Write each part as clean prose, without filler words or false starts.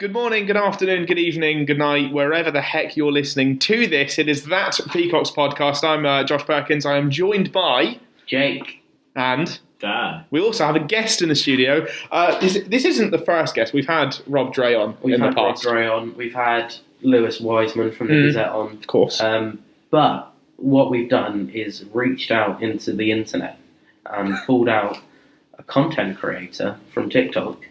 Good morning, good afternoon, good evening, good night, wherever the heck you're listening to this. It is That Peacocks podcast. I'm Josh Perkins. I am joined by... Jake. And... Dan. We also have a guest in the studio. This isn't the first guest. We've had Rob Dre on in the past. Rob Dre on. We've had Lewis Wiseman from the Gazette on. Of course. But what we've done is reached out into the internet and pulled out a content creator from TikTok.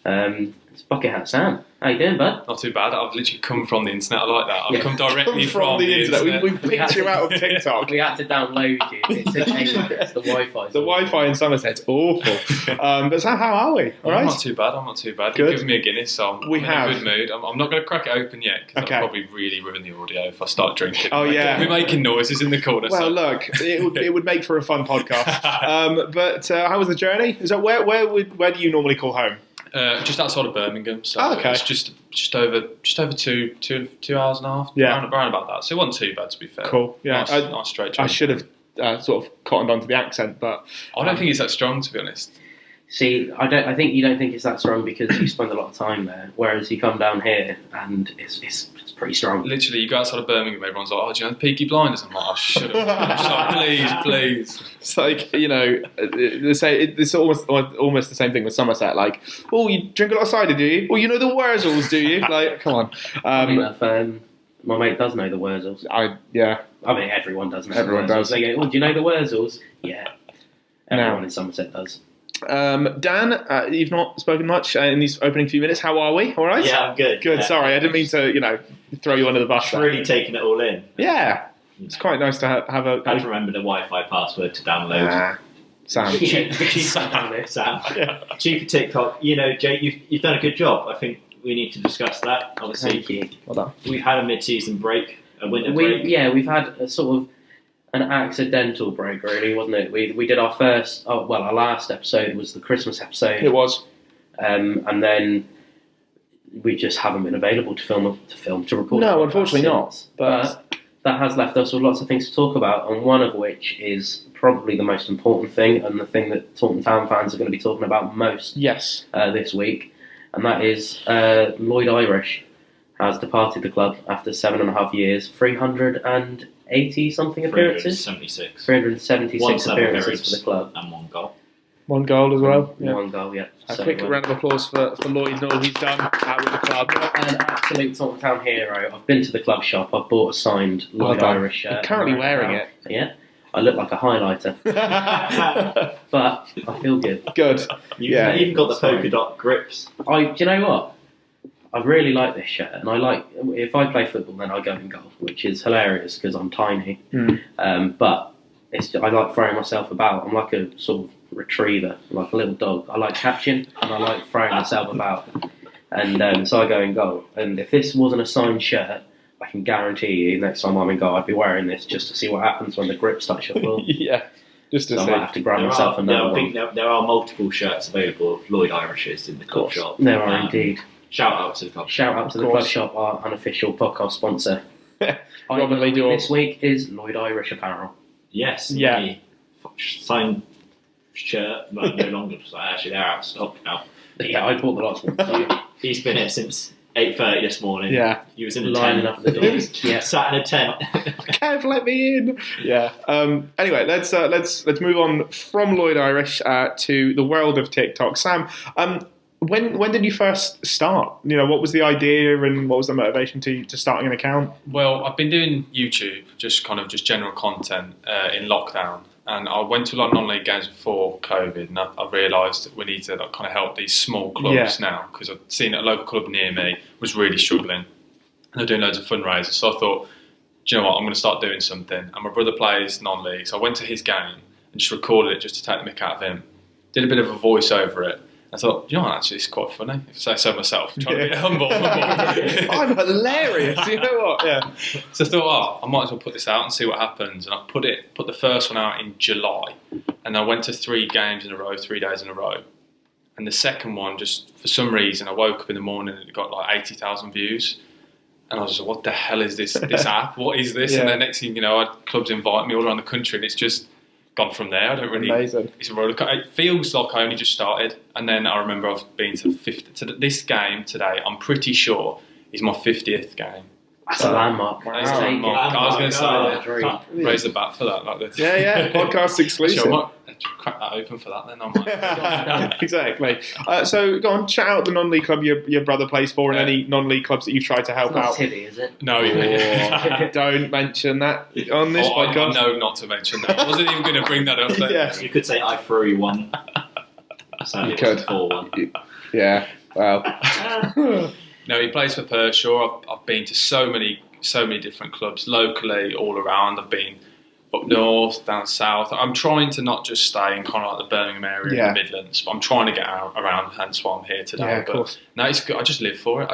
It's Bucket Hat Sam. How you doing, bud? Not too bad. I've literally come from the internet. I like that. I've come directly from the internet. We've picked you out of TikTok. We had to download you. It's the Wi-Fi. The Wi-Fi in Somerset's awful. But Sam, how are we? All right? I'm not too bad. Good. You've given me a Guinness, so I'm in a good mood. I'm not going to crack it open yet because I'll probably really ruin the audio if I start drinking. Oh, yeah. We're making noises in the corner. Well, look, it would make for a fun podcast. But how was the journey? Is that where do you normally call home? Just outside of Birmingham, so okay. It's just over 2 hours and a half. Yeah, around about that. So it wasn't too bad, to be fair. Cool. Yeah, nice straight journey. I should have sort of cottoned onto the accent, but I don't think it's that strong, to be honest. See, I think you don't think it's that strong because you spend a lot of time there, whereas you come down here and it's pretty strong. Literally, you go outside of Birmingham, everyone's like, "Oh, do you know the Peaky Blinders?" I'm like, "Oh, shut up!" I'm just like, please. It's like, you know, it's almost the same thing with Somerset. Like, oh, you drink a lot of cider, do you? Well, you know the Wurzels, do you? Like, come on. My mate does know the Wurzels. I mean, everyone does know. Everyone the Wurzels. does. They go, "Oh, do you know the Wurzels?" Yeah, everyone in Somerset does. Dan, you've not spoken much in these opening few minutes. How are we? All right? Yeah, I'm good. Good. Yeah. Sorry, I didn't mean to, throw you under the bus. Just really taking it all in. Yeah, it's quite nice to have a. I had to remember the Wi-Fi password to download. Sam. Sam. Yeah. Chief of TikTok. You know, Jake, you've done a good job. I think we need to discuss that. Obviously, thank you. Well done. We've had a mid-season break, a winter break. Yeah, we've had a sort of an accidental break, really, wasn't it? We did our our last episode was the Christmas episode. It was. And then we just haven't been available to record. No, unfortunately not. But that has left us with lots of things to talk about, and one of which is probably the most important thing, and the thing that Taunton Town fans are going to be talking about most this week, and that is Lloyd Irish has departed the club after 7.5 years, 380 something appearances, 376 appearances for the club, and 1 goal. 1 goal as well. Yeah. 1 goal, yeah. A quick round of applause for Lloyd and all he's done with the club. An absolute Taunton Town hero. I've been to the club shop. I've bought a signed Lloyd Irish shirt. I'm currently wearing it. Yeah. I look like a highlighter. But I feel good. Good. You've even got the polka dot grips. Do you know what? I really like this shirt, and if I play football, then I go in goal, which is hilarious because I'm tiny. But I like throwing myself about. I'm like a sort of retriever, like a little dog. I like catching, and I like throwing myself about. And so I go in goal. And if this wasn't a signed shirt, I can guarantee you next time I'm in goal, I'd be wearing this just to see what happens when the grip starts shuffling. Yeah, just to see. I might have to grab myself another one. I think there are multiple shirts available of Lloyd Irishes in the club shop. There are indeed. Shout out to the club shop. Shout out to the club shop, our unofficial podcast sponsor. Robin Lee Dore. This week is Lloyd Irish apparel. Yes. Yeah. Signed shirt, but no longer. So actually, they're out of stock now. Yeah, I bought the last one. So. He's been here since 8:30 this morning. Yeah. He was in a lining tent. up the doors. Yeah. Sat in a tent. Kev, let me in. Yeah. Anyway, let's move on from Lloyd Irish to the world of TikTok. Sam, when did you first start? What was the idea and what was the motivation to starting an account? Well, I've been doing YouTube, just general content in lockdown. And I went to a lot of non-league games before COVID, and I realised that we need to kind of help these small clubs now, because I've seen a local club near me was really struggling, and they're doing loads of fundraisers. So I thought, do you know what, I'm going to start doing something. And my brother plays non-league, so I went to his game and just recorded it just to take the mick out of him. Did a bit of a voice over it. I thought, you know what, actually, it's quite funny. If I say so myself, trying to be humble. I'm hilarious, you know what? Yeah. So I thought, I might as well put this out and see what happens. And I put the first one out in July, and I went to 3 games in a row, 3 days in a row. And the second one, just for some reason, I woke up in the morning and it got like 80,000 views. And I was like, what the hell is this app? What is this? Yeah. And then next thing you know, I had clubs invite me all around the country, and it's just gone from there. I don't really. Amazing. It's a roller coaster. It feels like I only just started, and then I remember I've been to this game today. I'm pretty sure is my 50th game. That's a landmark. Wow. That's a landmark. I was going to say that. raise the bat for that. Like Yeah, podcast exclusive. Actually, I might crack that open for that then. I might. Exactly. So go on, shout out the non-league club your brother plays for, and Yeah. any non-league clubs that you've tried to help It's not out. Tibby, is it? No, Don't mention that on this I podcast. know not to mention that. I wasn't even going to bring that up. Then. Yeah. You could say I threw you one. So You it could. was 4-1. Yeah. Well. No, he plays for Pershore. I've been to so many different clubs locally, all around. I've been up north, down south. I'm trying to not just stay in kind of like the Birmingham area, Yeah. in the Midlands, but I'm trying to get out around. Hence why I'm here today. Yeah, of but course. no, it's good. I just live for it.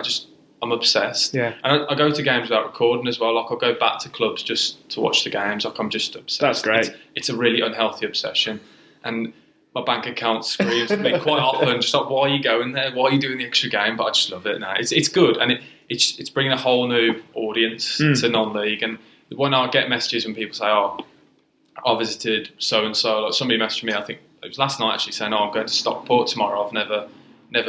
I'm obsessed. Yeah. And I go to games without recording as well. Like I'll go back to clubs just to watch the games. Like I'm just obsessed. That's great. It's a really unhealthy obsession, and my bank account screams at me quite often, just like, why are you going there? Why are you doing the extra game? But I just love it now. It's good, and it's bringing a whole new audience to non-league. And when I get messages when people say, oh, I visited so-and-so, like somebody messaged me, I think it was last night actually, saying, oh, I'm going to Stockport tomorrow. I've never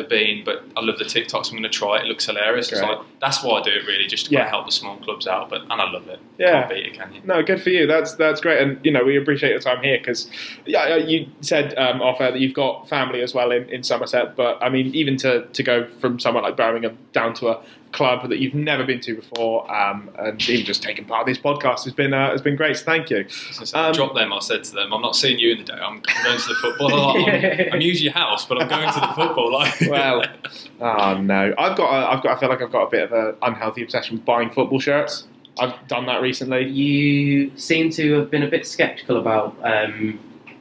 been, but I love the TikToks. I'm going to try it. It looks hilarious. It's like, that's why I do it, really, just to kind of help the small clubs out. And I love it. Yeah. Can't beat it, can you? No, good for you. That's great, and we appreciate your time here because you said off air that you've got family as well in Somerset. But I mean, even to go from somewhere like Birmingham down to a club that you've never been to before, and even just taking part of this podcast has been great. So thank you. I dropped them. I said to them, I'm not seeing you in the day. I'm going to the football. I'm using your house, but I'm going to the football. Well, oh no, I feel like I've got a bit of an unhealthy obsession with buying football shirts. I've done that recently. You seem to have been a bit sceptical about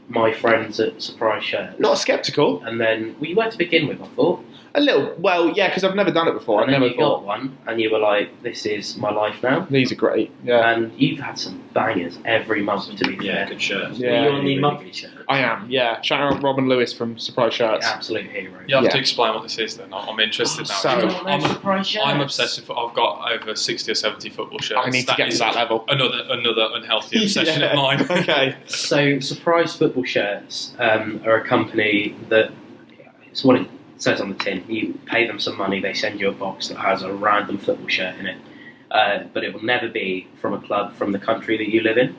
my friends at Surprise Shirt. Not sceptical. And then, well, you were to begin with, I thought. A little. Well, yeah, because I've never done it before. And I've then never you got one, and you were like, this is my life now. These are great. Yeah, And you've had some bangers every month, to be Yeah, fair. good shirt. Yeah. You're on the monthly shirt. I am. Yeah, shout out Robin Lewis from Surprise Shirts. Absolute hero. You have Yeah. to explain what this is then. I'm interested now. So- You got no Surprise Shirts? I'm obsessed with. I've got over 60 or 70 football shirts. I need to get is to that level. Another unhealthy obsession Yeah. of mine. Okay. So, Surprise Football Shirts are a company that, it's what it says on the tin. You pay them some money, they send you a box that has a random football shirt in it. But it will never be from a club from the country that you live in.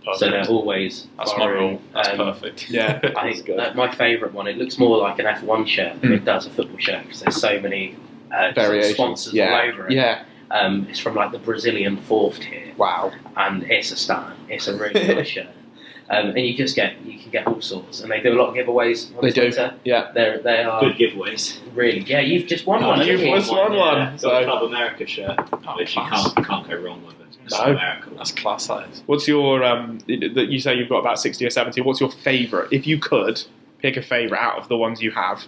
Perfect. So they're always That's my foreign. rule. That's perfect. Yeah. I think my favourite one, it looks more like an F1 shirt than it does a football shirt because there's so many Variations. sponsors Yeah. all over it. Yeah. It's from like the Brazilian fourth tier, Wow. and it's a star. It's a really nice shirt. And you can get all sorts, and they do a lot of giveaways on They do. Twitter. Yeah. They are Good giveaways. really, yeah. You've just won one. You've haven't you? just won one. Yeah. So- Got a Club America shirt, which you class. can't go wrong with it. It's No. America. That's class, that is. What's your that you say you've got about 60 or 70? What's your favourite? If you could pick a favourite out of the ones you have.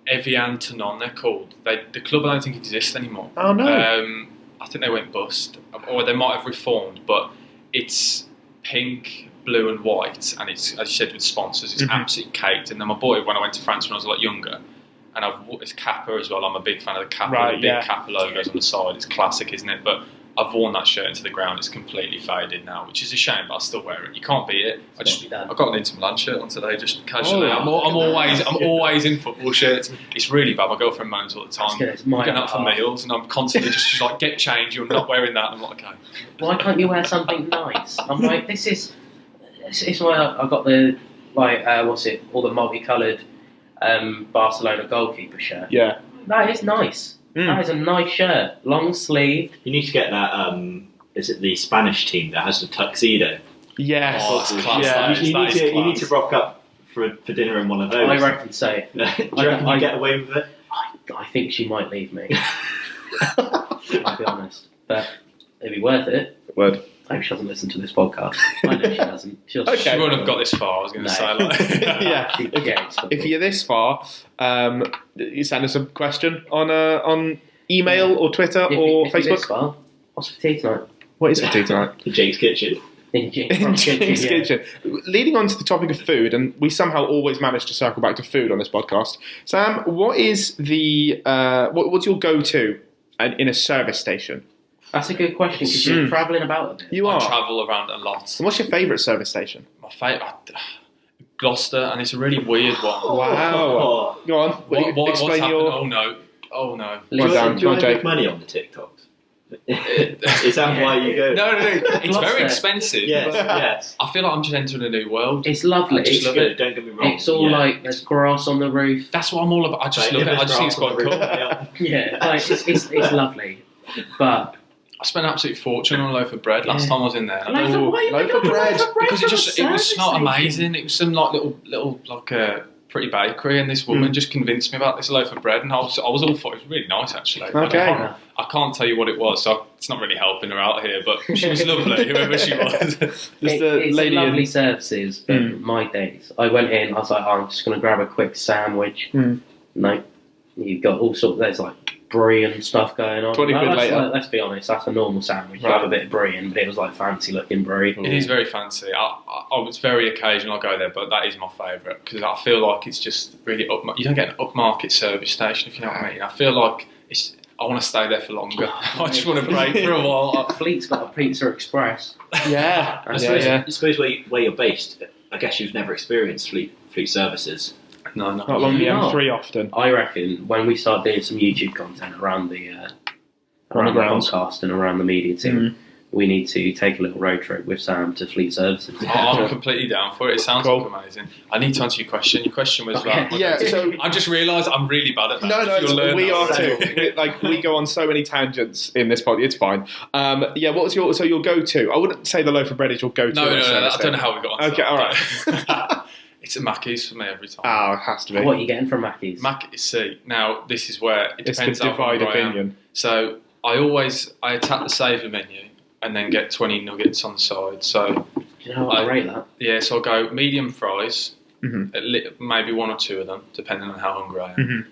Evian Tenon, they're called. The club I don't think exists anymore. Oh no. I think they went bust, or they might have reformed. But it's pink, blue, and white, and it's, as you said, with sponsors. It's absolutely caked. And then my boy, when I went to France when I was a lot younger, and it's Kappa as well. I'm a big fan of the Kappa. Right, the big yeah. Kappa logos on the side. It's classic, isn't it? But I've worn that shirt into the ground. It's completely faded now, which is a shame. But I still wear it. You can't beat it. I got an Inter Milan shirt on today, just casually. Oh, I'm always in football shirts. It's really bad. My girlfriend moans all the time. It's I'm my getting out for half. meals, and I'm constantly just like, get changed. You're not wearing that. And I'm like, okay. Why can't you wear something nice? I'm like, this is. It's why I got the all the multicoloured Barcelona goalkeeper shirt. Yeah. That is nice. That is a nice shirt, long sleeved. You need to get that. Is it the Spanish team that has the tuxedo? Yes. Oh, that's class. Yeah. That is- You need to class. rock up for dinner in one of those. I reckon so. Do you reckon you get away with it? I think she might leave me. I'll be honest, but it'd be worth it. Word. I hope she doesn't listen to this podcast. I know she doesn't. She'll Okay. She wouldn't have got this far. I was going to No. say. Like, Yeah. If you're this far, you send us a question on email or Twitter or if you're this Facebook. far, what's for tea tonight? What is for tea tonight? The Jake's Kitchen. In Jake's In Jake's yeah. Kitchen. Leading on to the topic of food, and we somehow always manage to circle back to food on this podcast. Sam, what is what's your go-to in a service station That's a good question because you're travelling about a bit. You I are. travel around a lot. And what's your favourite service station? My favourite, Gloucester, and it's a really weird one. Wow. Go on. What's Explain happened? your. Oh no. Well done. Do you Go on, Jake. make money on the TikToks? Is that why you go? No. It's Gloucester. very expensive. Yes. I feel like I'm just entering a new world. It's lovely. I just It's love good. it. Don't get me wrong. It's all like there's grass on the roof. That's what I'm all about. I just love it. I just think it's quite cool. Yeah, like it's lovely, but I spent an absolute fortune on a loaf of bread last time I was in there. Loaf of bread. Because it smelled amazing. It was some like little like a pretty bakery, and this woman just convinced me about this loaf of bread, and I was all for it. It was really nice actually. Okay. I can't tell you what it was, so it's not really helping her out here. But she was lovely, whoever she was. It's lovely services, but my days. I went in. I was like, I'm just going to grab a quick sandwich. No, you've got all sorts. There's like brie and stuff going on. 20 quid later. Let's be honest, that's a normal sandwich. You Right. have a bit of brie in, but it was like fancy looking brie. It is very fancy. It's very occasional I go there, but that is my favourite because I feel like it's just really you don't get an upmarket service station, if you know what I mean. I feel like I want to stay there for longer. I just want to break for a while. Fleet's got a Pizza Express. Yeah. I suppose where you're based, I guess you've never experienced fleet services. No. Not along the No. M3 often. I reckon when we start doing some YouTube content around the grounds. podcast and around the media team, we need to take a little road trip with Sam to Fleet Services. I'm completely down for it. It sounds Cool. like amazing. I need to answer your question. Your question was about. Yeah, so I just realised I'm really bad at that. no, we are that. too. We go on so many tangents in this podcast. It's fine. What's your go-to? I wouldn't say the loaf of bread is your go-to. No. I don't know how we got on. Okay, all right. It's a Mackey's for me every time. Oh, it has to be. What are you getting from Mackey's? Mackey's. See, now this is where it It's depends the how hungry divide I am. opinion. So I attack the savoury menu and then get 20 nuggets on the side. So Do you know what I rate that? yeah, so I'll go medium fries, Mhm. maybe one or two of them, depending on how hungry I am. Mhm.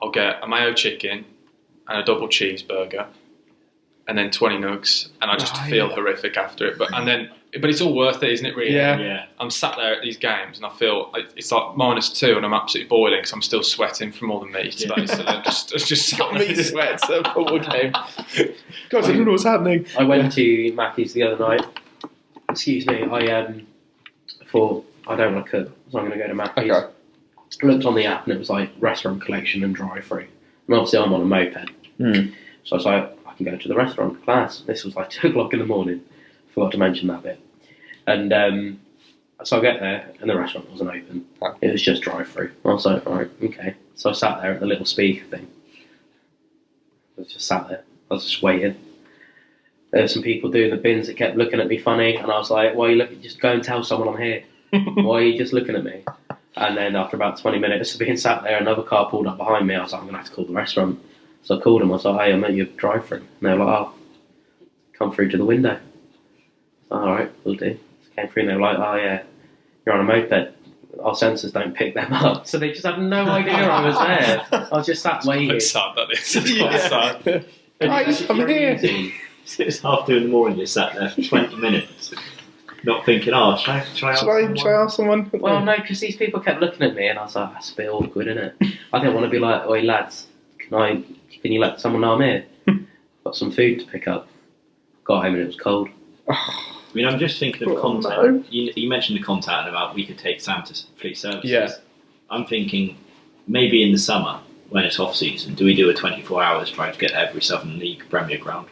I'll get a mayo chicken and a double cheeseburger, and then 20 nugs, and I just feel horrific after it. But it's all worth it, isn't it? Really. Yeah. I'm sat there at these games, and I feel it's like -2, and I'm absolutely boiling because I'm still sweating from all the meat today. So then it's just Got me sweats at a football game. God, I don't know what's happening. I went to Mackey's the other night. Excuse me. I thought I don't want to cook, so I'm going to go to Mackey's. Okay. Looked on the app and it was like restaurant collection and drive-through. And obviously I'm on a moped, so I was like, I can go to the restaurant class. This was like 2 o'clock in the morning. Forgot to mention that bit. And so I get there and the restaurant wasn't open. It was just drive-through. I was like, alright, okay. So I sat there at the little speaker thing. I was just sat there. I was just waiting. There were some people doing the bins that kept looking at me funny, and I was like, why are you looking? Just go and tell someone I'm here. Why are you just looking at me? And then after about 20 minutes of being sat there, another car pulled up behind me. I was like, I'm going to have to call the restaurant. So I called them. I was like, hey, I'm at your drive-through. And they were like, oh, come through to the window. Alright, we'll do. So came through and they were like, oh yeah, you're on a moped. Our sensors don't pick them up. So they just had no idea I was there. I was just sat waiting. It's sad, that is. It's quite sad. Guys, I'm here. It's 2:30 in the morning. You're sat there for 20 minutes, not thinking, oh, should I ask someone? Well, no, because these people kept looking at me, and I was like, that's a bit awkward, isn't it? I didn't want to be like, oi lads, can you let someone know I'm here? Got some food to pick up. Got home and it was cold. I mean, I'm just thinking of contact. No. You mentioned the contact about we could take Sam to Fleet Services. Yeah. I'm thinking maybe in the summer when it's off season, do we do a 24 hours try to get every Southern League Premier ground?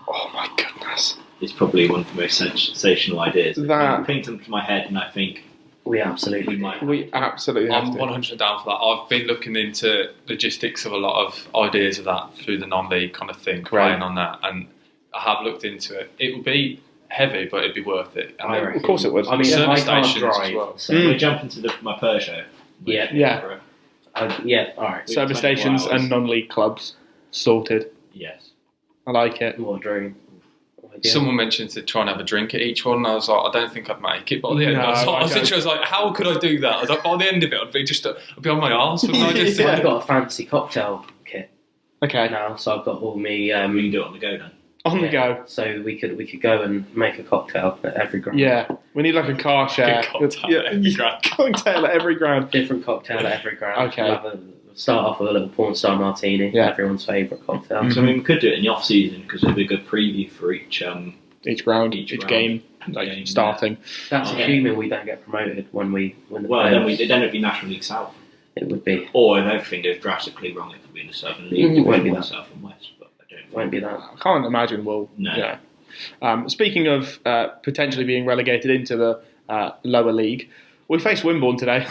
Oh my goodness. It's probably one of the most sensational ideas. That- I think them to my head, and I think We absolutely we might. We absolutely have I'm to. 100 down for that. I've been looking into logistics of a lot of ideas of that through the non-league kind of thing, playing on that, and I have looked into it. It would be heavy, but it'd be worth it. And I then- reckon. Of course it would. I mean, Service I can't stations as drive. well. So, We're jumping to my Peugeot. Yeah. Yeah. yeah, alright. Service 24 stations hours. and non-league clubs sorted. Yes. I like it. What a dream. What a deal. Someone mentioned to try and have a drink at each one, and I was like, I don't think I'd make it. But at the end, No, I was I literally like, how could I do that? I was like, by the end of it, I'd be on my arse. Wouldn't I just I've got a fancy cocktail kit Okay. now, so I've got all me. We can do it on the go then. On the go. So we could go and make a cocktail at every ground. Yeah. We need like a car share. Good cocktail Yeah. at every ground. Cocktail at every ground. Different cocktail at every ground. Okay. We'll have Start off with a little porn star martini, Yeah. everyone's favourite cocktail. So I mean, we could do it in the off season because it'd be a good preview for each. Each round, Each each round. game, like Game, starting. That's Okay. assuming we don't get promoted when we win the Well, playoffs. then it'd be National League South, It would be. or if everything goes drastically wrong, it could be in the Southern League. It won't be Division that. South and West, but I don't. Won't be that. I can't imagine we'll. No. Yeah. Speaking of potentially being relegated into the lower league, we face Wimbledon today.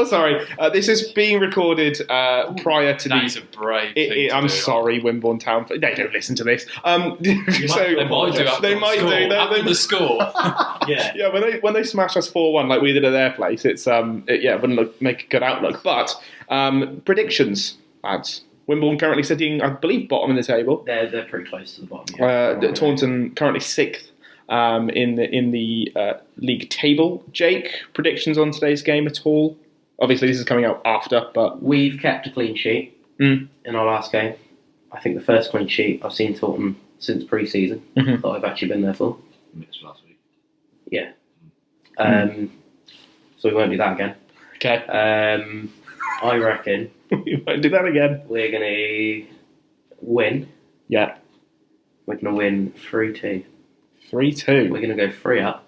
Sorry, this is being recorded prior to That is the. a brave thing to I'm do. sorry, Wimbledon Town. They don't listen to this. They might do after They the might score. do. After the score. Yeah. Yeah, when they smash us 4-1 like we did at their place, it wouldn't make a good outlook. But predictions, lads. Wimbledon currently sitting, I believe, bottom in the table. They're pretty close to the bottom. Yeah. Taunton currently 6th in the league table. Jake, predictions on today's game at all? Obviously, this is coming out after, but We've kept a clean sheet in our last game. I think the first clean sheet I've seen Taunton since pre-season that I've actually been there for. Missed last week. Yeah. So we won't do that again. okay, I reckon we won't do that again. we're going to win. Yeah, We're going to win 3-2. 3-2. We're going to go 3 up,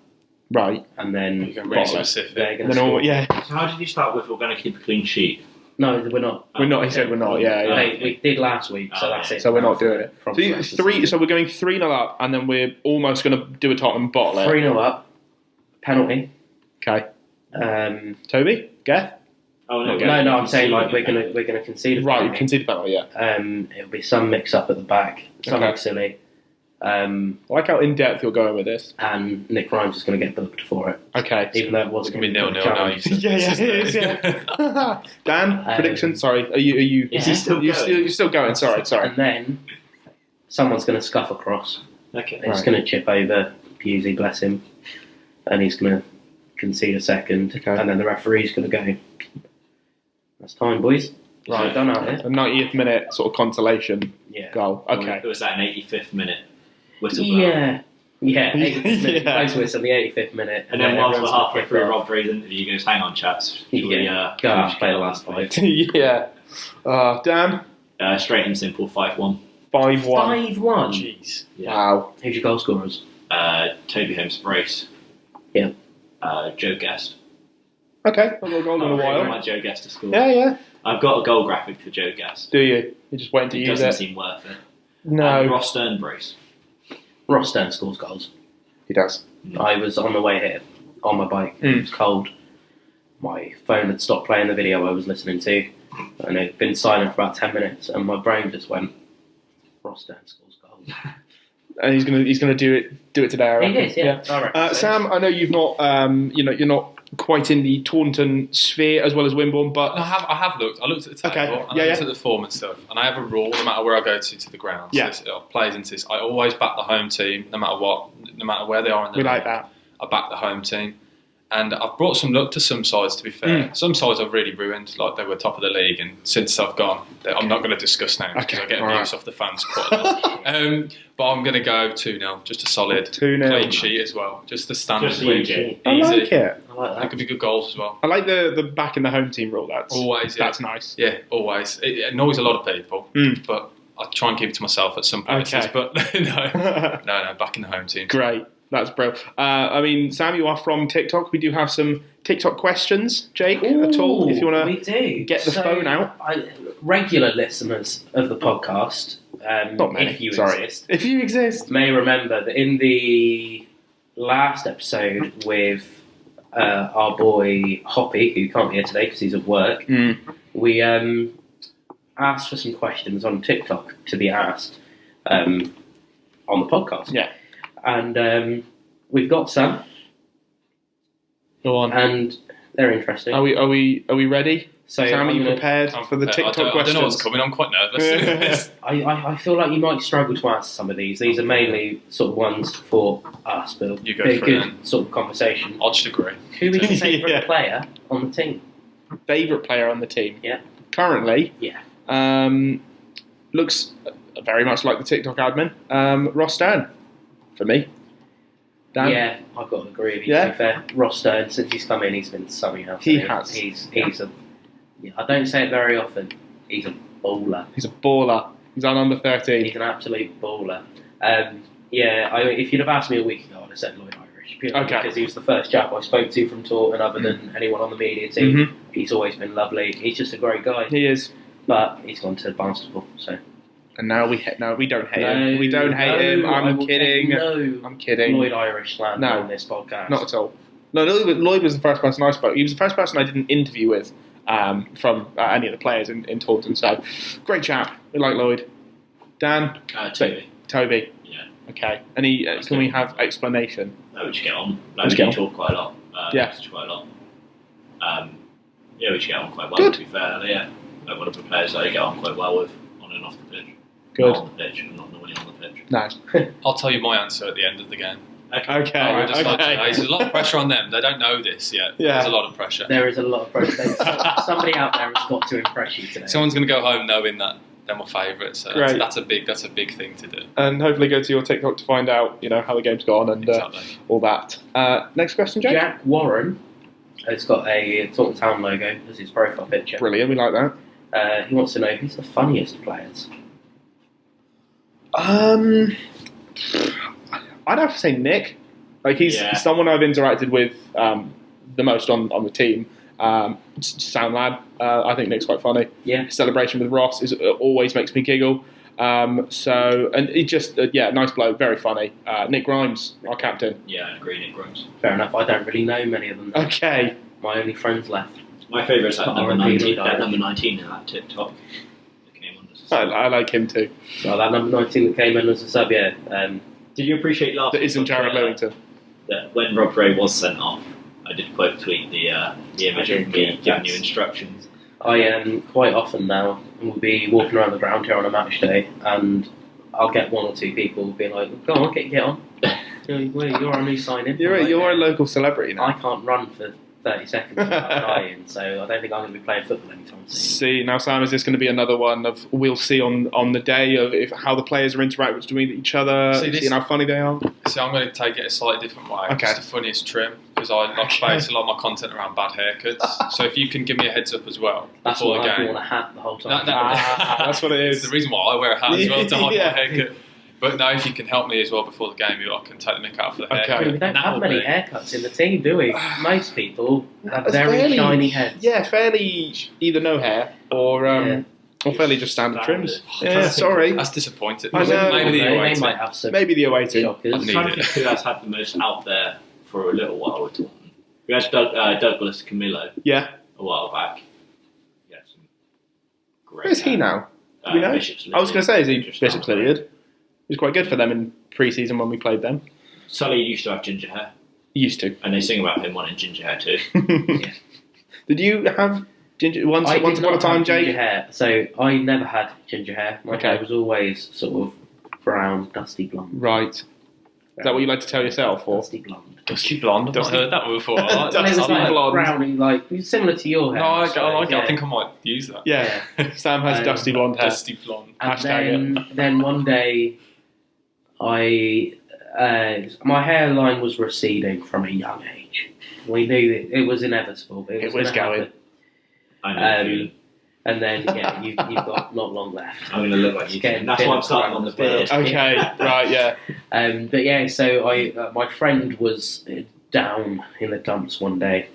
Right. and then You can really bottom. specific. They're going Then to all, score. yeah, So how did you start with? We're going to keep a clean sheet. No, we're not. we're not. He said we're not. Yeah, yeah. Hey, we did last week, so that's it. So we're not doing it. From So, the rest of the three. season. So we're going 3-0 up, and then we're almost going to do a Tottenham bottle. 3-0 up, penalty. Okay. Toby? Geth? Oh no, No, I'm saying like we're gonna concede a Right, penalty. conceded penalty. Yeah. It'll be some mix up at the back, something Okay. silly, I like how in depth you're going with this. and Nick Ryan's is going to get booked for it, Okay. even though it It's wasn't going to be gonna 0-0 a now. challenge. You said. Yeah, it is. Yeah. Dan, prediction. Sorry, are you? Is he still going? You're still going. Sorry. And then someone's going to scuff across. Okay. It's Right. going to chip over Pusey, bless him, and he's going to concede a second, Okay. and then the referee's going to go. That's time, boys. Right. So done out here. A 90th minute sort of consolation Yeah. goal. Okay. It was that an 85th minute whistle blow. Yeah. 85th minute, Yeah. close whistle in the 85th minute. And then whilst we're everyone's halfway gonna through kick off. Rob Dray's interview, he goes, "Hang on, chaps. Should we, Go out, play the last 5. Yeah. Dan, Straight and simple, 5-1. 5-1. 5-1. Jeez. Yeah. Wow. Who's your goal scorers? Toby Holmes brace. Yeah. Joe Guest. Okay. I've got a goal in a I really while. want Joe Guest to score. Yeah. I've got a goal graphic for Joe Guest. Do you? You're just waiting to It use doesn't it. seem worth it. No. Ross Stern brace. Ross Stern scores goals. He does. I was on the way here on my bike. It was cold. My phone had stopped playing the video I was listening to, and it had been silent for about 10 minutes, and my brain just went, Ross Stern scores goals. And he's gonna do it today. I reckon. He is, yeah. I reckon so. Sam, I know you've not you're not quite in the Taunton sphere as well as Wimbledon, but I have looked. I looked at the table Okay. and I looked at the form and stuff. And I have a rule, no matter where I go to the ground. Yeah. So it plays into this. I always back the home team, no matter what, no matter where they are in the we league. like that. I back the home team. And I've brought some luck to some sides, to be fair. Some sides I've really ruined, like they were top of the league, and since I've gone, I'm not going to discuss names because Okay, I get all abuse off the fans quite a lot. But I'm going to go 2-0, just a solid 2-0. clean sheet as well. Just the standard Just win. easy. I Easy. like it. I like There that. could be good goals as well. I like the back in the home team rule. That's Always, yeah. That's nice. Yeah, always. It annoys a lot of people, but I try and keep it to myself at some places. Okay. But no, back in the home team. Great. That's brilliant. I mean, Sam, you are from TikTok. We do have some TikTok questions, Jake, at all, if you want we do. get the phone out. Regular listeners of the podcast, Not many, if you sorry. exist, If you exist. may remember that in the last episode with our boy Hoppy, who can't be here today because he's at work, we asked for some questions on TikTok to be asked on the podcast. Yeah. And we've got some, Go on. and they're interesting. Are we ready? So Sam, are I'm you gonna- prepared for the TikTok I don't questions? know what's coming. I'm quite nervous. I feel like you might struggle to answer some of these. These are mainly sort of ones for us, but You go they're for it good then. sort of conversation. I'll just agree. Who is your favourite Yeah. player on the team? Favourite player on the team? Yeah. Currently? Yeah. Looks very much like the TikTok admin. Ross Stern, for me. Dan? Yeah, I've got to agree with you. Yeah? To be fair, Ross Stern, since he's come in, he's been something else. He hasn't has. He's a Yeah, I don't say it very often. He's a baller. He's a baller. He's on under 13. He's an absolute baller. If you'd have asked me a week ago, I'd have said Lloyd Irish. Purely because he was the first chap I spoke to from Taunton, other than anyone on the media team. Mm-hmm. He's always been lovely. He's just a great guy. He is. But he's gone to Barnstaple, so. And now we don't hate him. We don't hate him. I'm kidding. I'm kidding. Lloyd Irish slander on this podcast. Not at all. No, Lloyd was the first person I spoke. He was the first person I did an interview with from any of the players in Taunton. So, great chap. We like Lloyd. Dan? Toby. Yeah. Okay. Can we have explanation? No, we should get on. We talk quite a lot. Message quite a lot. We should get on quite well, Good. To be fair. Yeah. Like one of the players that I get on quite well with on and off the pitch. Good. Not on the pitch, I'm not normally on the pitch. No. I'll tell you my answer at the end of the game. Okay. There's a lot of pressure on them. They don't know this yet. Yeah. There's a lot of pressure. There is a lot of pressure. Somebody out there has got to impress you today. Someone's going to go home knowing that they're my favourites. So that's a big thing to do. And hopefully go to your TikTok to find out, how the game's gone and all that. Next question, Jake. Jack Warren has got a Taunton Town logo as his profile picture. Brilliant. We like that. He wants to know who's the funniest players. I'd have to say Nick. Like he's someone I've interacted with the most on the team. Sound lad. I think Nick's quite funny. Yeah. His celebration with Ross always makes me giggle. And he just nice bloke, very funny. Nick Grimes, our captain. Yeah, I agree, Nick Grimes. Fair enough. I don't really know many of them. Okay. My only friends left. My favourite's that number R&B 19. Lloyd That number 19 in that TikTok. That came on as a sub. I like him too. So that number 19 that came in as a sub, yeah. Did you appreciate last That isn't Jared Lewington. That when Rob Gray was sent off, I did quote tweet the image of me giving you instructions. I quite often now will be walking around the ground here on a match day, and I'll get one or two people being like, "Go on, get on. You're our new signing." You're a local celebrity now. I can't run for 30 seconds without dying, so I don't think I'm going to be playing football anytime soon. See, now Sam, is this going to be another one of we'll see on the day of how the players are interacting between each other, seeing how funny they are? So I'm going to take it a slightly different way. Okay. It's the funniest trim, because I base a lot of my content around bad haircuts. So if you can give me a heads up as well That's before why the I've game. worn a hat the whole time. That's what it is. It's the reason why I wear a hat as well, to hide Yeah. my haircut. But no, if you can help me as well before the game, I can take the mick out for the haircut. Okay. We don't have many haircuts in the team, do we? Most people have It's very shiny heads. Yeah, fairly either no hair or fairly just standard trims. Yeah, sorry. That's disappointing. I know. Maybe the away They team. might have some Maybe the away team. shockers. I'm trying to think who has had the most out there for a little while with Taunton. We had Douglas Camillo Yeah. a while back. Yeah, some great. Where's he now? Do we know? Bishop's I was going to say, is he Interesting. Bishop's Lydiard? He was quite good for them in pre-season when we played them. Sully used to have ginger hair, He used to. and they sing about him wanting ginger hair too. Did you have ginger once I did upon a not time, have ginger Jake? hair, so I never had ginger hair. My Okay. hair was always sort of brown, dusty blonde. Right. Is that what you like to tell yourself? Or? Dusty blonde. Dusty blonde. I've not heard that one before. I like Dusty And it was like blonde. browny, like similar to your hair. No, I so, like it. yeah. I think I might use that. Yeah. Sam has Um, dusty blonde hair. Dusty blonde. And Hashtag then one day, my hairline was receding from a young age. We knew it was inevitable. But it was going. gonna happen. I know. the feeling. And then, you've got not long left. I'm going to look like you. Getting That's why I'm starting on the beard. Okay, right, yeah. But yeah, so my friend was down in the dumps one day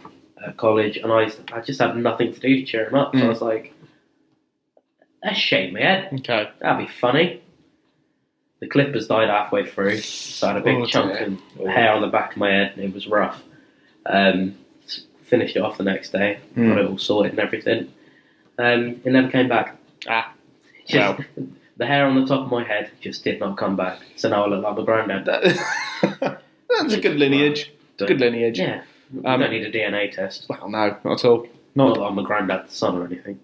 at college, and I just had nothing to do to cheer him up. So I was like, let's shave my head. Okay. That'd be funny. The clippers died halfway through, so I had a big chunk of hair on the back of my head, and it was rough. Finished it off the next day, got it all sorted and everything. It never came back. Just, the hair on the top of my head just did not come back. So now I look like my granddad. That's a good lineage. Good lineage. Yeah. You don't need a DNA test. Well, no, not at all. Not that I'm my granddad's son or anything.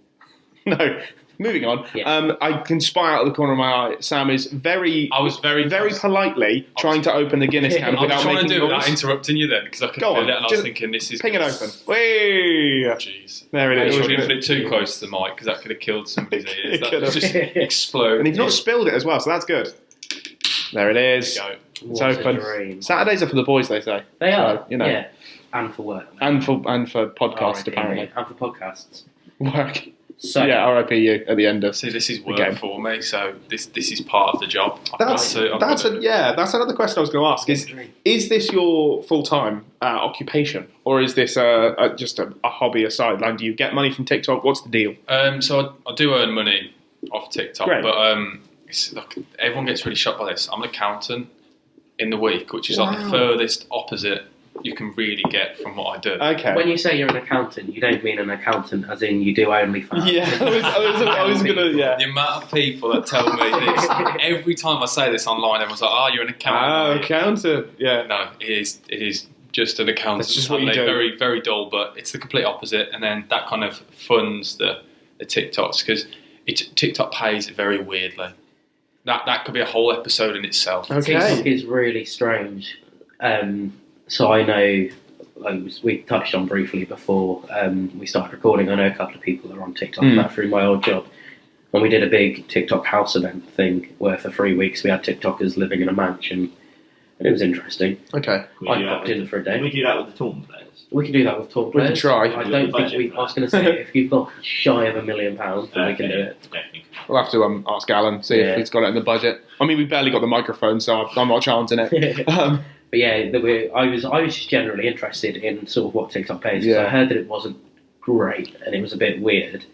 No. Moving on. Yeah. I can spy out of the corner of my eye. Sam is very politely trying to open the Guinness can I was without trying making to do it noise. without interrupting you then, because I could Go feel on, it, and I was just thinking this is... Ping it open. Whee! Jeez. There it is. Make sure you didn't put it too close to the mic, because that could have killed somebody's ears. That could would have. just explode. And he's not spilled it as well, so that's good. There it is. There It's What a open. dream. Saturdays are for the boys, they say. They are. So, you know. Yeah. And for work. And for podcasts, R.I.P., apparently. And for podcasts. Work. So Yeah, RIP you at the end of. See, this is work Again. for me, so this is part of the job. That's another question I was going to ask. Is this your full-time occupation, or is this just a hobby, a sideline? Do you get money from TikTok? What's the deal? So I do earn money off TikTok, Great. but it's, look, everyone gets really shocked by this. I'm an accountant in the week, which is like the furthest opposite you can really get from what I do. Okay. when you say you're an accountant, you don't mean an accountant as in you do OnlyFans. Yeah, I was gonna. Yeah. The amount of people that tell me this, every time I say this online, everyone's like, "Oh, you're an accountant." Accountant. Yeah. No, it is just an accountant. That's just what you do. Very, very dull, but it's the complete opposite. And then that kind of funds the TikToks because TikTok pays very weirdly. That could be a whole episode in itself. Okay. TikTok is really strange. So I know, like we touched on briefly before we started recording, I know a couple of people that are on TikTok that through my old job. And we did a big TikTok house event thing where for 3 weeks we had TikTokers living in a mansion. And it was interesting. Okay. I popped in for a day. Can we do that with the tournament players? We can do that with tour We can players. try. I don't think we. I was going to say, if you've got shy of £1 million, then we can do it. Okay. We'll have to ask Alan, see if he's got it in the budget. I mean, we barely got the microphone, so I'm not chancing it. But yeah, I was just generally interested in sort of what TikTok pays. Yeah. I heard that it wasn't great and it was a bit weird.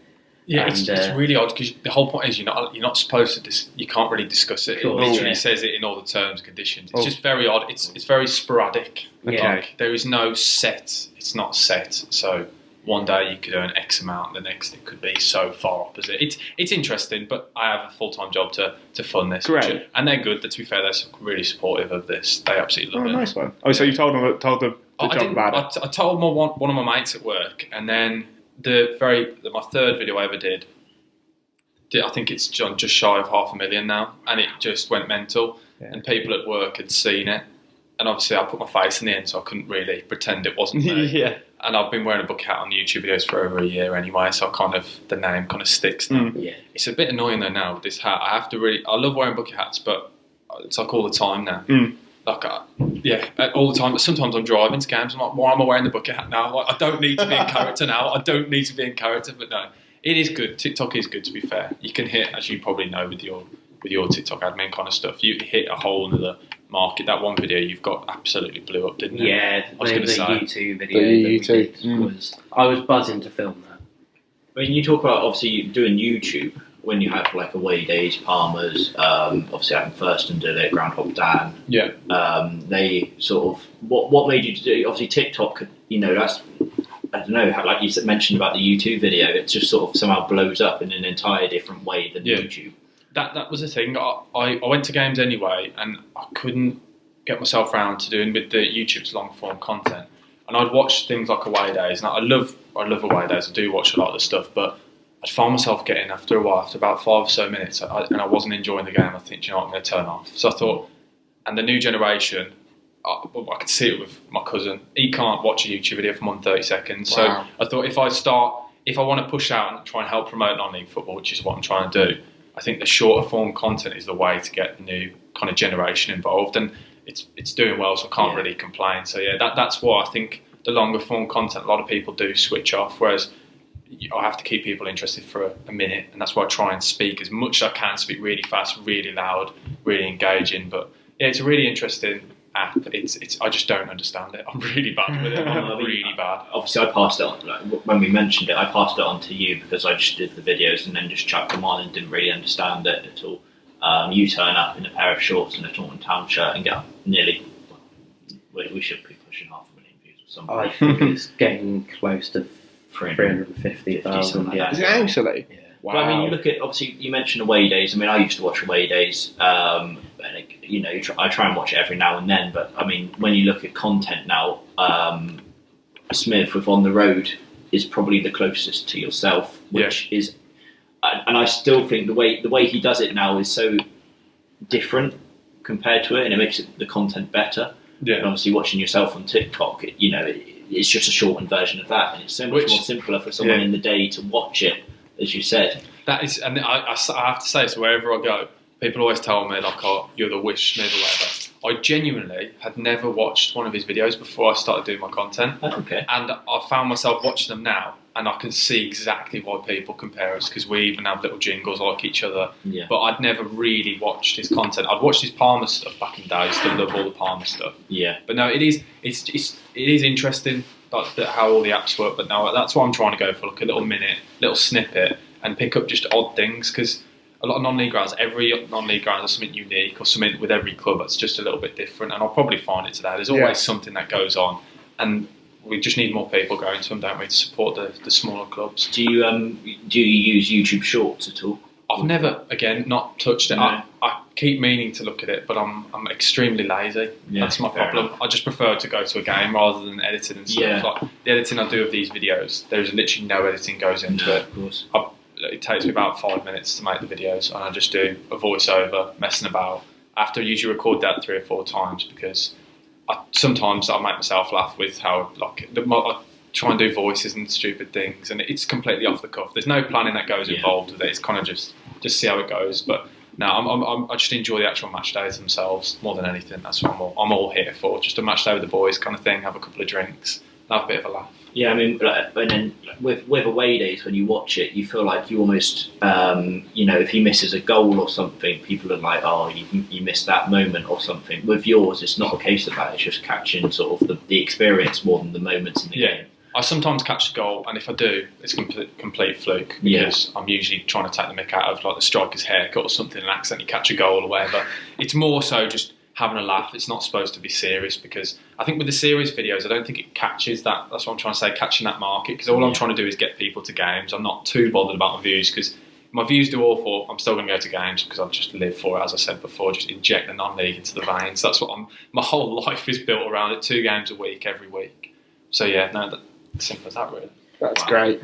Yeah, And, it's really odd because the whole point is you're not supposed to. You can't really discuss it. It Cool. literally Yeah. says it in all the terms and conditions. It's just very odd. It's very sporadic. Yeah. Like, there is no set. It's not set. So one day you could earn X amount, the next it could be so far opposite. It's interesting, but I have a full-time job to fund this. Great. And they're good. To be fair, they're really supportive of this. They absolutely love it. Nice one. Oh, so you told the job about it? I told one of my mates at work, and then my third video I ever did. I think it's just shy of 500,000 now, and it just went mental. Yeah. And people at work had seen it, and obviously I put my face in the end, so I couldn't really pretend it wasn't me. Yeah. And I've been wearing a bucket hat on YouTube videos for over a year anyway, so the name kind of sticks now. Yeah. It's a bit annoying though now with this hat. I love wearing bucket hats, but it's like all the time now. Like, all the time. But sometimes I'm driving to games. I'm like, why am I wearing the bucket hat now? Like, I don't need to be in character now. I don't need to be in character. But no, it is good. TikTok is good, to be fair. You can hit, as you probably know, with your TikTok admin kind of stuff. You hit a whole other market. That one video you've got absolutely blew up, didn't it? Yeah, I was the going to say. YouTube video The that we YouTube. did was... I was buzzing to film that. When you talk about obviously doing YouTube, when you have like away days, Palmer's, obviously having Thurston did it, Groundhog Dan. Yeah. They sort of what made you do? Obviously TikTok, that's I don't know. Like you mentioned about the YouTube video, it just sort of somehow blows up in an entire different way than YouTube. That was the thing. I went to games anyway, and I couldn't get myself around to doing with the YouTube's long form content. And I'd watch things like away days, and I love away days. I do watch a lot of the stuff, but I'd find myself getting after a while, after about 5 or so minutes, and I wasn't enjoying the game. I think, you know what, I'm going to turn off. So I thought, and the new generation, I could see it with my cousin. He can't watch a YouTube video for more than 30 seconds. Wow. So I thought if I want to push out and try and help promote non-league football, which is what I'm trying to do, I think the shorter form content is the way to get the new kind of generation involved, and it's doing well, so I can't really complain. So yeah, that's why I think the longer form content, a lot of people do switch off, whereas I have to keep people interested for a minute, and that's why I try and speak as much as I can, speak really fast, really loud, really engaging. But yeah, it's a really interesting app. I just don't understand it. I'm really bad with it. I'm really bad. Obviously, I passed it on. Like, when we mentioned it, I passed it on to you because I just did the videos and then just chucked them on and didn't really understand it at all. You turn up in a pair of shorts and a Taunton Town shirt and get nearly. We should be pushing 500,000 views or something. I think it's getting close to 350,000. Yeah. Is it actually? Yeah. Wow. But I mean, you look at, obviously, you mentioned away days. I mean, I used to watch away days. And I try and watch it every now and then. But I mean, when you look at content now, Smith with On the Road is probably the closest to yourself, which is, and I still think the way he does it now is so different compared to it, and it makes the content better. Yeah. And obviously, watching yourself on TikTok, it's just a shortened version of that, and it's so much more simpler for someone in the day to watch it, as you said. That is, and I have to say, so wherever I go, people always tell me, like, oh, you're the Wish Smith or whatever. I genuinely had never watched one of his videos before I started doing my content. Okay. And I found myself watching them now, and I can see exactly why people compare us, because we even have little jingles like each other. Yeah. But I'd never really watched his content. I'd watched his Palmer stuff back in the day. I still love all the Palmer stuff. Yeah. But no, it is interesting, like how all the apps work. But no, that's what I'm trying to go for, like a little snippet, and pick up just odd things, because a lot of non-league grounds, every non-league ground has something unique, or something with every club that's just a little bit different. And I'll probably find it today. There's always something that goes on, and we just need more people going to them, don't we, to support the smaller clubs. Do you use YouTube Shorts at all? I've never, again, not touched it. No. I keep meaning to look at it, but I'm extremely lazy. Yeah, That's my fair problem. enough. I just prefer to go to a game rather than editing and stuff. Yeah. Like the editing I do of these videos, there's literally no editing goes into it. Of course. It takes me about 5 minutes to make the videos, and I just do a voiceover, messing about. I have to usually record that 3 or 4 times, because sometimes I make myself laugh with how I try and do voices and stupid things, and it's completely off the cuff. There's no planning that goes involved with it. It's kind of just see how it goes. But no, I just enjoy the actual match days themselves more than anything. That's what I'm all here for. Just a match day with the boys kind of thing. Have a couple of drinks, have a bit of a laugh. Yeah, I mean, and then with away days, when you watch it, you feel like you almost, if he misses a goal or something, people are like, "Oh, you missed that moment" or something. With yours, it's not a case of that. It's just catching sort of the experience more than the moments in the game. I sometimes catch a goal, and if I do, it's complete fluke, because I'm usually trying to take the mick out of like the striker's haircut or something and accidentally catch a goal or whatever. It's more so just having a laugh. It's not supposed to be serious, because I think with the serious videos, I don't think it catches that. That's what I'm trying to say, catching that market, because all I'm trying to do is get people to games. I'm not too bothered about my views, because if my views do awful, I'm still going to go to games, because I just live for it, as I said before, just inject the non-league into the veins. That's what my whole life is built around it, 2 games a week, every week. So yeah, no, simple as that, really. That's great.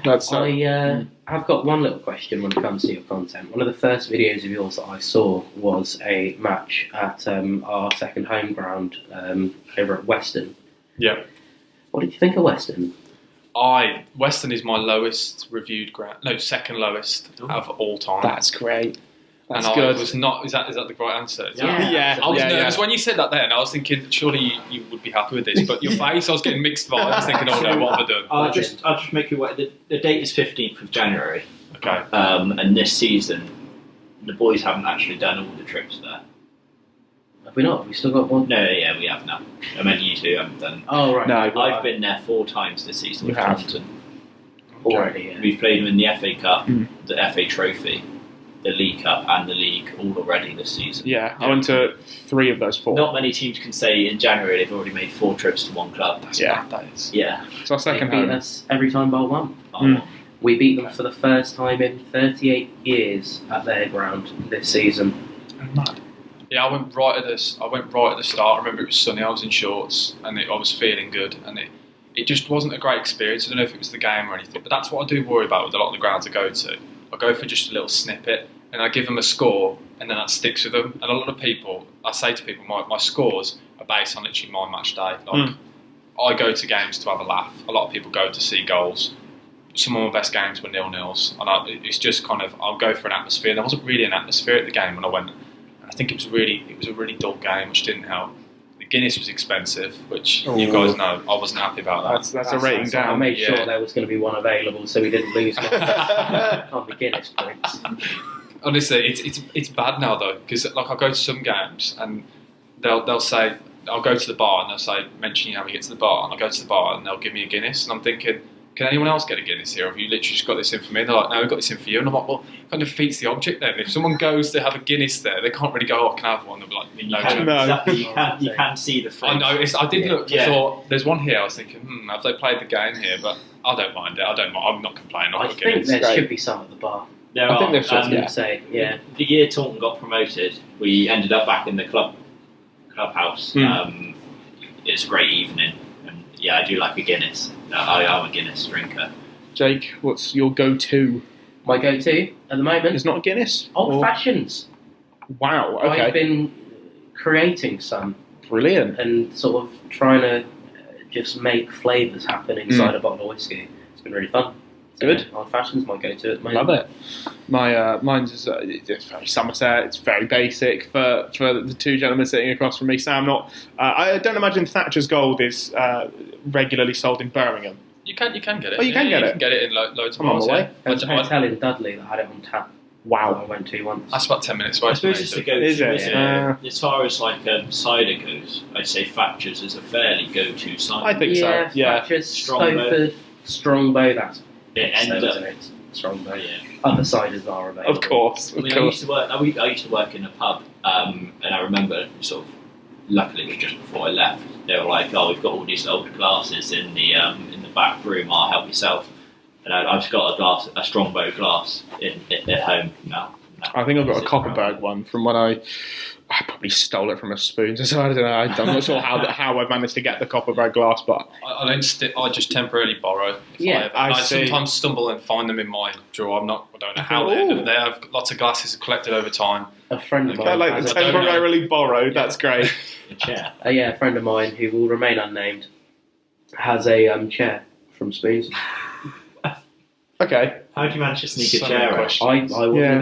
I've got one little question when it comes to your content. One of the first videos of yours that I saw was a match at our second home ground over at Weston. Yeah. What did you think of Weston? Weston is my lowest reviewed ground. No, second lowest of all time. That's great. That's and good. I was not. Is that the right answer? Yeah. I was nervous when you said that. Then I was thinking, surely you would be happy with this. But your face, I was getting mixed vibes. I was thinking, oh no, what have I done? I'll just make you aware. The date is 15th of January. Okay. And this season, the boys haven't actually done all the trips there. Have we not? Have we still got one? No, yeah, we have now. I meant you two haven't done. Oh right. No, I've been there 4 times this season with Taunton. Already. Yeah. We've played them in the FA Cup, the FA Trophy, the League Cup, and the League all already this season. Yeah, I went to 3 of those 4. Not many teams can say in January they've already made 4 trips to one club. That's mad, that is. Yeah. It's our second They beat home. us every time bar 1. We beat them for the first time in 38 years at their ground this season. Mad. Yeah, I went right at the start. I remember it was sunny. I was in shorts, and I was feeling good, and it just wasn't a great experience. I don't know if it was the game or anything, but that's what I do worry about with a lot of the grounds I go to. I go for just a little snippet, and I give them a score, and then that sticks with them. And a lot of people, I say to people, my scores are based on literally my match day. I go to games to have a laugh. A lot of people go to see goals. Some of my best games were 0-0s, and it's just kind of, I'll go for an atmosphere. There wasn't really an atmosphere at the game when I went. I think it was a really dull game, which didn't help. The Guinness was expensive, which you guys know. I wasn't happy about that. That's a rating down. I made sure there was going to be one available, so we didn't lose one on the Guinness points. Honestly, it's bad now though, because like I'll go to some games and they'll say, I'll go to the bar and they'll say, mention how we get to the bar, and I'll go to the bar and they'll give me a Guinness, and I'm thinking, can anyone else get a Guinness here? Or have you literally just got this in for me? And they're like, no, we've got this in for you. And I'm like, well, it kind of defeats the object then. If someone goes to have a Guinness there, they can't really go, oh, I can have one. They'll be like, You can see the face. I noticed. I did look. I thought, there's one here. I was thinking, have they played the game here? But I don't mind it. I'm not complaining. I think there should be some at the bar. I think there should, yeah. The year Taunton got promoted, we ended up back in the clubhouse. It's a great evening. And yeah, I do like a Guinness. I am a Guinness drinker. Jake, what's your go-to? My go-to at the moment It's not a Guinness? old fashions. Wow, okay. I've been creating some Brilliant. and sort of trying to just make flavours happen inside a bottle of whiskey. It's been really fun. So, Good. Old fashions, my go-to at the moment. Love it. Mine's it's very Somerset. It's very basic for the 2 gentlemen sitting across from me. Sam, I don't imagine Thatcher's Gold is regularly sold in Birmingham. You can get it. Oh, you can get You it? can get it in loads of I'm on bars. my way. Yeah. There's a hotel in Dudley that had it on tap. Wow. I went to once. That's about 10 minutes I away from suppose me. it's so- the go-to. Is it? Isn't Yeah. it? As far as like cider goes, I'd say Thatcher's is a fairly go-to cider. I think so. Yeah. Thatcher's, Strongbow. Stowford, Strongbow. That's It ended so, up. isn't it? Strongbow. Yeah. Other ciders are available. Of course. I Of mean, I course. used to work. I used to work in a pub, and I remember sort of. Luckily, it was just before I left. They were like, "Oh, we've got all these old glasses in the back room. I'll help yourself." And I've just got a Strongbow glass at home now. I think I've got a Copperberg one from when I probably stole it from a spoon. So I don't know. I'm not sure how I managed to get the Copperberg glass, but I don't stick. I just temporarily borrow. Yeah, I I see. sometimes stumble and find them in my drawer. I don't know how they ended up there. I've got lots of glasses collected over time. A friend of Okay, mine. I like has the a- temporarily borrowed. That's great. A chair. yeah, a friend of mine who will remain unnamed has a chair from Spoons. Okay. How do you manage to sneak So a many chair out? questions. I wasn't Yeah.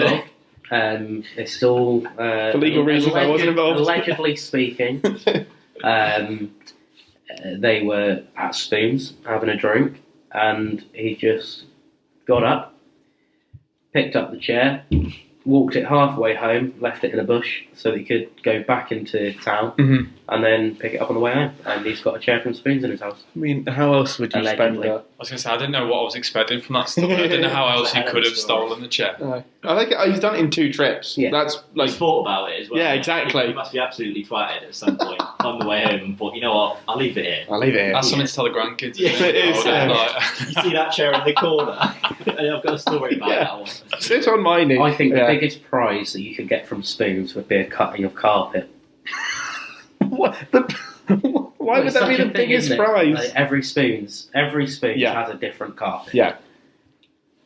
involved. It's all For legal reasons, I wasn't involved. Allegedly speaking, they were at Spoons having a drink, and he just got up, picked up the chair, walked it halfway home, left it in a bush so that he could go back into town, Mhm. and then pick it up on the way home. And he's got a chair from Spoons in his house. I mean, how else would you spend Allegedly. that? I was going to say, I didn't know what I was expecting from that story. I didn't know how else he could have stolen the chair. I think he's done it in 2 trips. Yeah. That's like He's thought about it as well. Yeah, exactly. He must be absolutely twatted at some point on the way home and thought, you know what, I'll leave it here. I'll leave it here. That's something to tell the grandkids. Yeah, isn't it is, Oh, yeah. like- You see that chair in the corner? And I've got a story about Yeah. that one. Sit on my knee. I think Yeah. the biggest prize that you could get from Spoons would be a cutting of carpet. What the? Why would It's that be such the a thing, biggest isn't it? prize? Like every Spoons Yeah. has a different carpet. Yeah.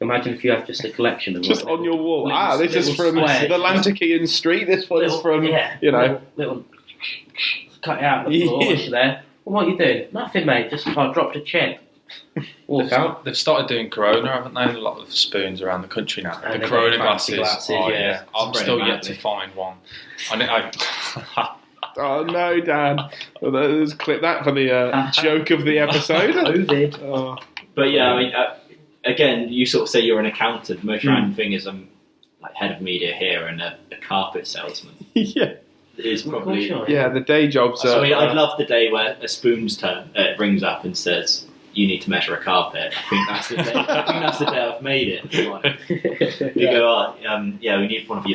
Imagine if you had just a collection of Just like on your wall. little- This is little from squares. the Lantikian Street. This one's little- from, yeah, you know. little cut it out of the floor. Yeah. What's there? Well, what are you doing? Nothing, mate. Just I dropped a chip. Walk out. They've started doing Corona, haven't they? A lot of spoons around the country now. And The they've Corona got fancy glasses. glasses, Oh yeah. yeah, I'm Spread still them yet out, to mate. find one. Oh no, Dan. Well, let's clip that for the joke of the episode. COVID. Oh. But yeah, I mean, again, you sort of say you're an accountant. The most random thing is I'm like head of media here and a carpet salesman. Yeah. Is Of course probably. you are. Yeah, the day jobs So, I are. mean, I'd love the day where a Spoon's turn rings up and says, "You need to measure a carpet." I think that's the day. I think that's the day I've made it. Like, you go, yeah, we need one of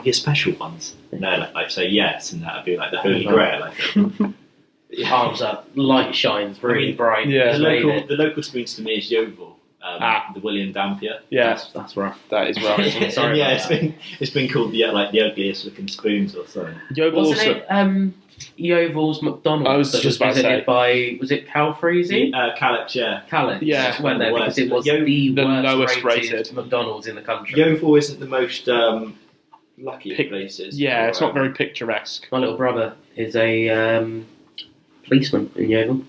your special ones. No, like say yes, and that'd be like the holy grail. Like, Arms up, light shines really I mean, bright. yeah. the Made local, it. the local Spoons to me is Yeovil, the William Dampier. Yeah, That's rough. that is right. Sorry And yeah, about it's been called the ugliest looking spoons or something. Yeovil Wasn't also. it Yeovil's McDonald's I was that just was about to visited say. by, was it Cal Freezy? Calix, yeah. Calix Yeah. went there because it was The the lowest worst rated. McDonald's in the country. Yeovil isn't the most lucky Pic- places. Yeah, for, it's not very picturesque. My little brother is a policeman in Yeovil.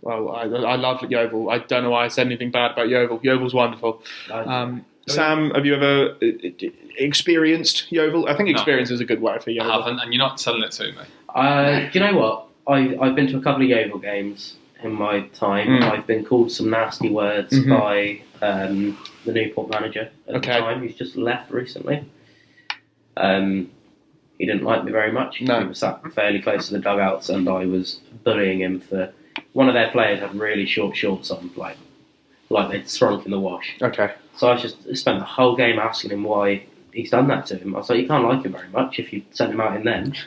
Well, I love Yeovil. I don't know why I said anything bad about Yeovil. Yeovil's wonderful. Sam, have you ever experienced Yeovil? I think No. experience is a good word for I Yeovil. haven't, and you're not selling it to me. Do you know what? I've been to a couple of Yeovil games in my time. Mm. I've been called some nasty words Mhm. by the Newport manager at Okay. the time. He's just left recently. He didn't like me very much. No. He was sat fairly close to the dugouts, and I was bullying him for. One of their players had really short shorts on, like they'd shrunk in the wash. Okay. So I just spent the whole game asking him why he's done that to him. I was like, you can't like him very much if you sent him out in them. So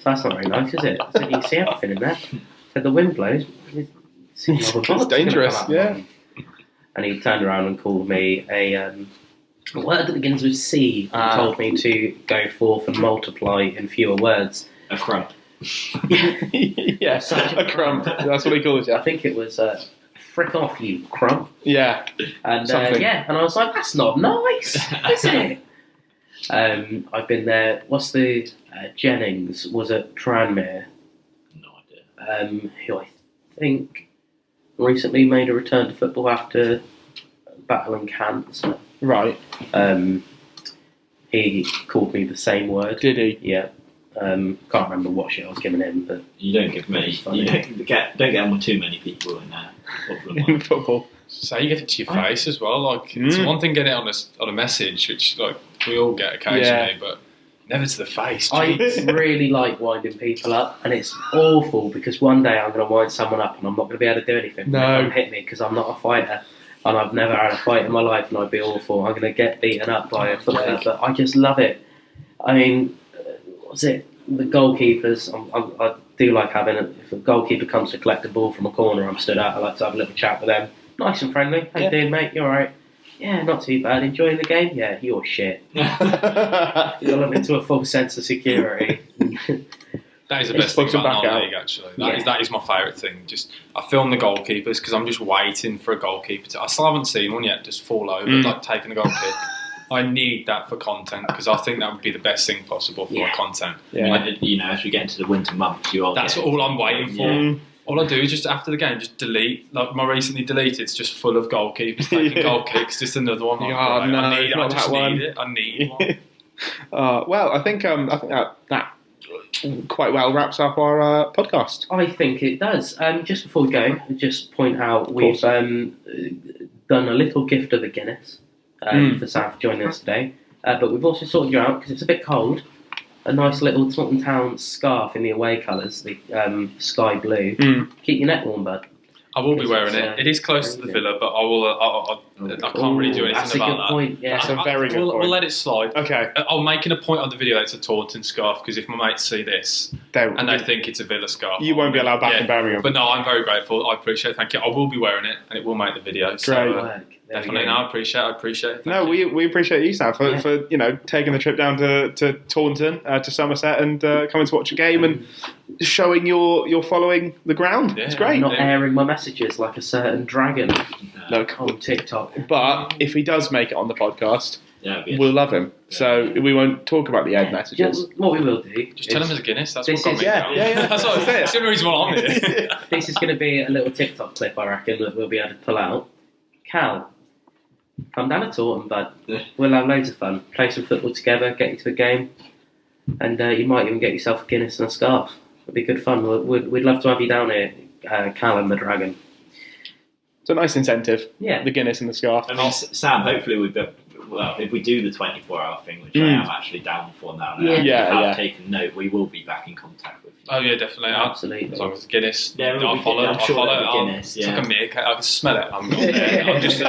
that's not very nice, is it? I said, you see everything in there. I said, the wind blows. It seems like a It's bollocks dangerous, gonna come out of yeah. mine. And he turned around and called me a word that begins with C, and told me to go forth and multiply in fewer words. A crump. Yeah, Such a crump. That's what he calls you. I think it was frick off, you crump. Yeah. And Something. yeah, and I was like, that's not nice, is it? I've been there. What's the Jennings was at Tranmere, No idea. who I think recently made a return to football after battling cancer. Right. He called me the same word. Did he? Yeah. Can't remember what shit I was giving him, but You don't give many. Funny. You don't get on with too many people in there. in football. So you get it to your face as well. Like it's one thing getting it on a message, which like we all get occasionally, but never to the face. I Jeez. really like winding people up, and it's awful because one day I'm going to wind someone up and I'm not going to be able to do anything. No. They can't hit me because I'm not a fighter, and I've never had a fight in my life, and I'd be awful. I'm going to get beaten up by a footballer, but I just love it. I mean, what's it? The goalkeepers. I do like having if a goalkeeper comes to collect a ball from a corner, I'm stood out. I like to have a little chat with them. Nice and friendly. How you doing, mate? You all right? Yeah, not too bad. Enjoying the game? Yeah, you're shit. You're looking into a full sense of security. That is the best thing about non-league, actually. That is my favourite thing. Just I film the goalkeepers because I'm just waiting for a goalkeeper to. I still haven't seen one yet. Just fall over, like taking a goal kick. I need that for content because I think that would be the best thing possible for my content. Yeah. As we get into the winter months, that's all I'm waiting for. All I do is just after the game, just delete. Like my recently deleted, it's just full of goalkeepers taking goal kicks. Just another one. Like, I just need it. I need one. Well, I think that quite well wraps up our podcast. I think it does. Just before we go, just point out we've done a little gift of a Guinness for Sam for joining us today. But we've also sorted you out because it's a bit cold. A nice little Taunton Town scarf in the away colours, the sky blue. Keep your neck warm, bud. I will be wearing it. It is close to the villa, but I will. I can't really do anything that's about a good point. Yeah. That's a very good point. We'll let it slide. Okay. I'm making a point on the video that it's a Taunton scarf because if my mates see this and they think it's a villa scarf, you won't be allowed back in Birmingham. But no, I'm very grateful. I appreciate it. Thank you. I will be wearing it, and it will make the video. Great. So, definitely, I appreciate it. No, we appreciate you, Sam, for taking the trip down to Taunton, to Somerset, and coming to watch a game and showing you're following the ground. Yeah, it's great. Not airing my messages like a certain dragon Look, on TikTok. But if he does make it on the podcast, we'll love him. So we won't talk about the ad messages. What we will do, just tell him there's a Guinness. That's what got me. Yeah. That's the only reason why I'm here. This is going to be a little TikTok clip, I reckon, that we'll be able to pull out. Cal, come down to Taunton, bud. We'll have loads of fun. Play some football together, get you to a game, and you might even get yourself a Guinness and a scarf. It'd be good fun. We'd love to have you down here, Cal and the Dragon. It's a nice incentive. Yeah. The Guinness and the scarf. I mean, Sam, hopefully if we do the 24-hour thing, which I am actually down for now, I've taken note, we will be back in contact with you. Oh yeah, definitely. Absolutely. As long as Guinness, I'll follow it. Guinness, it's like a meerkat. I can smell it. I'm just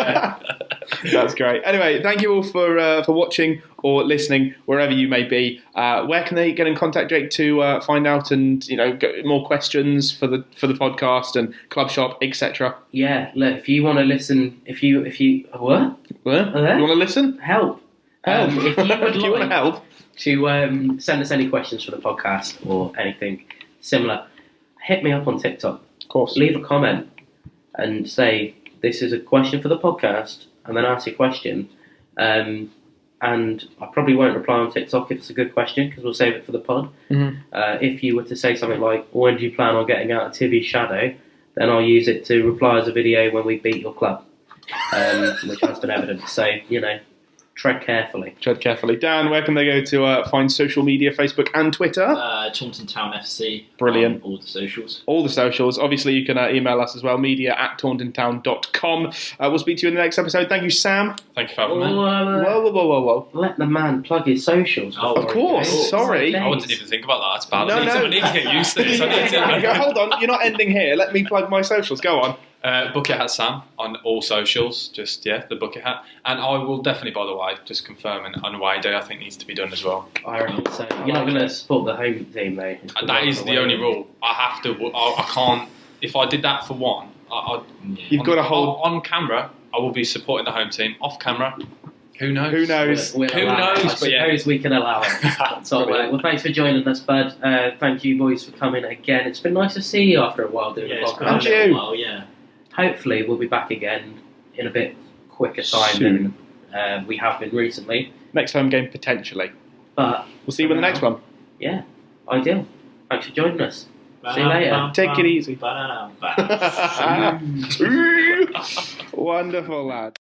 That's great. Anyway, thank you all for watching or listening wherever you may be. Where can they get in contact, Jake, to find out and get more questions for the podcast and club shop, etc.? Yeah, look, if you want to listen, if you what? You want to listen? Help. If you would you want to help to send us any questions for the podcast or anything similar, hit me up on TikTok. Of course. Leave a comment and say this is a question for the podcast, and then ask your question. And I probably won't reply on TikTok if it's a good question because we'll save it for the pod. Mm-hmm. If you were to say something like, when do you plan on getting out of Tivy's shadow, then I'll use it to reply as a video when we beat your club, which has been evident. So, tread carefully. Dan, where can they go to find social media, Facebook and Twitter? Taunton Town FC. Brilliant. All the socials. Obviously, you can email us as well, media@tauntontown.com. We'll speak to you in the next episode. Thank you, Sam. Thank you for having me. Whoa. Let the man plug his socials. Of course. Sorry. I didn't even think about that. That's bad. No. I need to get used to this. Hold on. You're not ending here. Let me plug my socials. Go on. Bucket Hat Sam on all socials, the bucket hat. And I will definitely, by the way, just confirm an away day I think needs to be done as well. I reckon so. You're not going to support the home team though. And that is the only rule. I have to. I can't. If I did that for one, you've got to hold on camera. I will be supporting the home team. Off camera, who knows? Who knows? I suppose we can allow it. So, well, thanks for joining us, bud. Thank you, boys, for coming again. It's been nice to see you after a while doing the podcast. And you. Yeah. Hopefully, we'll be back again in a bit quicker time than we have been recently. Next home game, potentially. But we'll see you in the next one. Yeah, ideal. Thanks for joining us. See you later. Take it easy. Wonderful, lad.